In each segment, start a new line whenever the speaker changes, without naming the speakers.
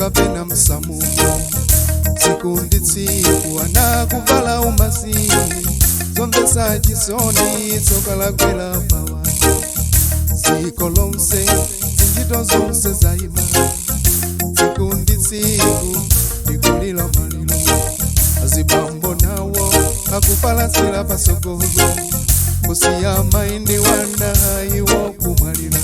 kapena msamuko siku ndi tsiku anakuvala umasi zomvesa chisoni tsoka lakwela pawa ziko lonse zinjito zonse zaima siku ndi tsiku ndikulila malilo azibambo nawo akupalasila pasogolo kusiya maindi wanda iwo kumalila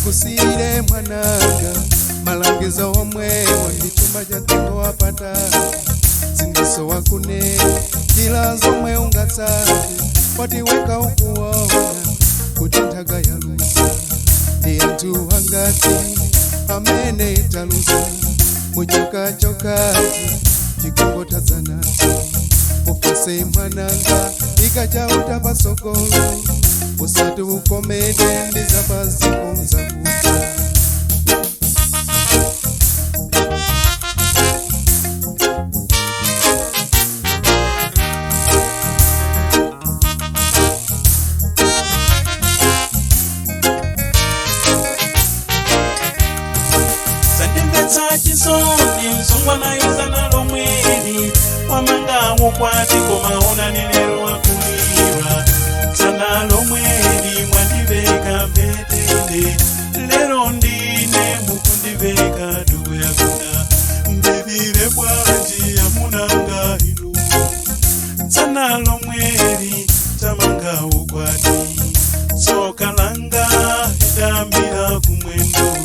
kusire mwananga malangizo omwe wandituma jatengo wapata zindiso wakune kila zomwe ungatsati watiweka ukuona kutinthaga yalusa ndi anthu angati amene italusa muchaka chokati chikongotadzanati ufase mwananga ikachauta pasogolo usati ukomede ndizapazikonza kuta
Sandimvetsa chisoni msungwa na yuzana lomweli wamanga ukwati komaona nilero wakuliwa sana lomweli mwandiveka mbetende lero ndine mukundiveka dugu yakuna mbivire bwanji yamunanga inu sana lomweli tamanga ukwati sokalanga idambira kumwendo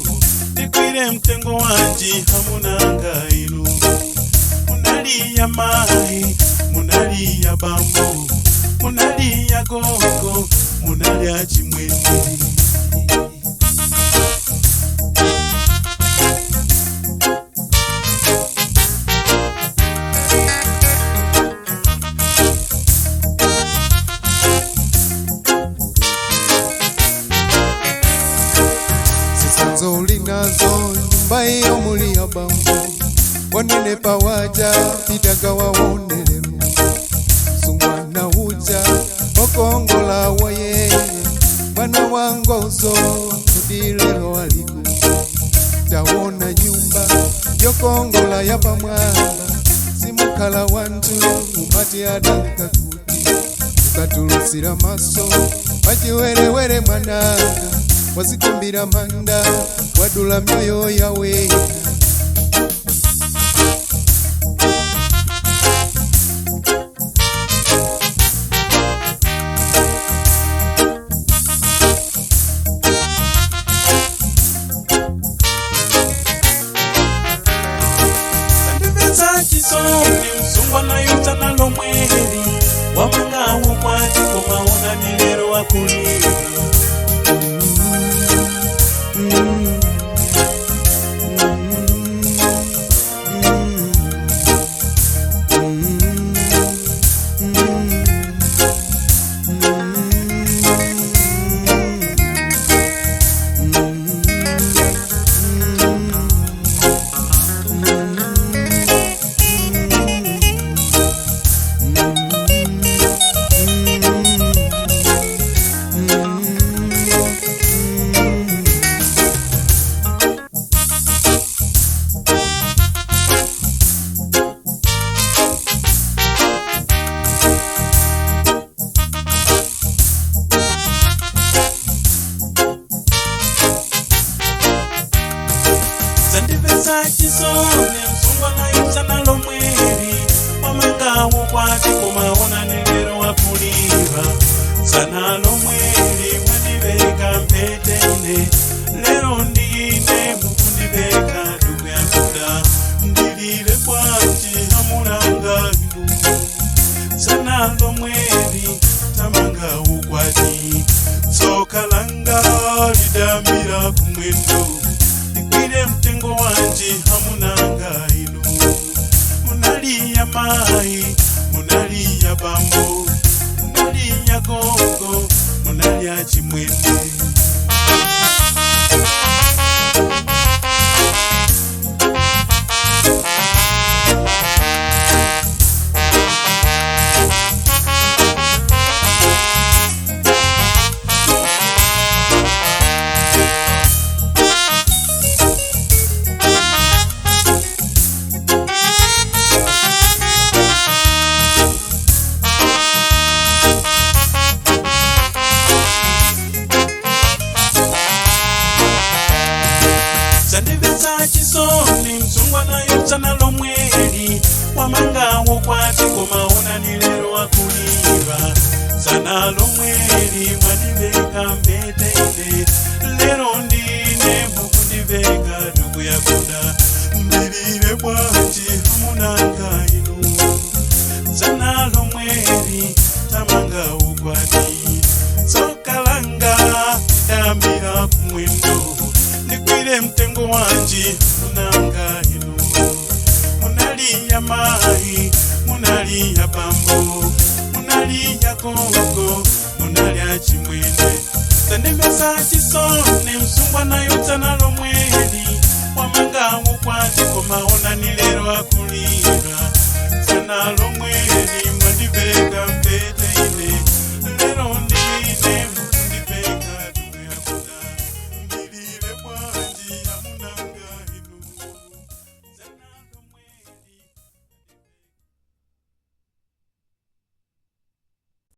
ndikwire mtengo wanji hamunanga inu munali ya mai munali ya bambo munali ya gogo munali ya chimwezi
sisanzoli nazo nyumba iyo muli ya bambo wanene pawaja itaga waonelelu sungwana uja okongola waye mwana wangozo kudilelo aliku tawona nyumba yokongola ya pamwamba simukala wantu umati adanka kuti ukatulusira maso wachiwerewere mwananga wazikumbira manda wadula myoyo yawe
msungwa na yuzana lomweli wamanga ukwati komaona nilero wakuliwa Sandivesa chisoni msungwa na yuzana lomweli wamanga ukwati komaona nilero wakuliwa sana lomweli mwandiveka mpetende lero ndine mukundiveka dugu yakuda ndilile bwanji hamunanga inu sana lomweli tamanga ukwati sokalanga lidambira kumwendo ndikwire mtengo wanji hamunanga inu munali ya mai munali ya bambo munali ya gogo munali ya chimwene Zandimesa chisoni msungwa nayo sana lomweli wamangawo kwati komaona nilero wakuliva sana lomweli mwadiveka mbetende lero ndine mukundiveka dugu ya kuda mbirire bwanji munanga inu sana lomweli tamangawo kwati sokalanga tambira kumwendo nikwire mtengo wanji munanga inu munalia mai munalia bambo munalia kongo munalia chimwene Zandimesa chisoni msungwa nayo tana lomweli wamangawo kwati komaona nilero akulira sana lomweli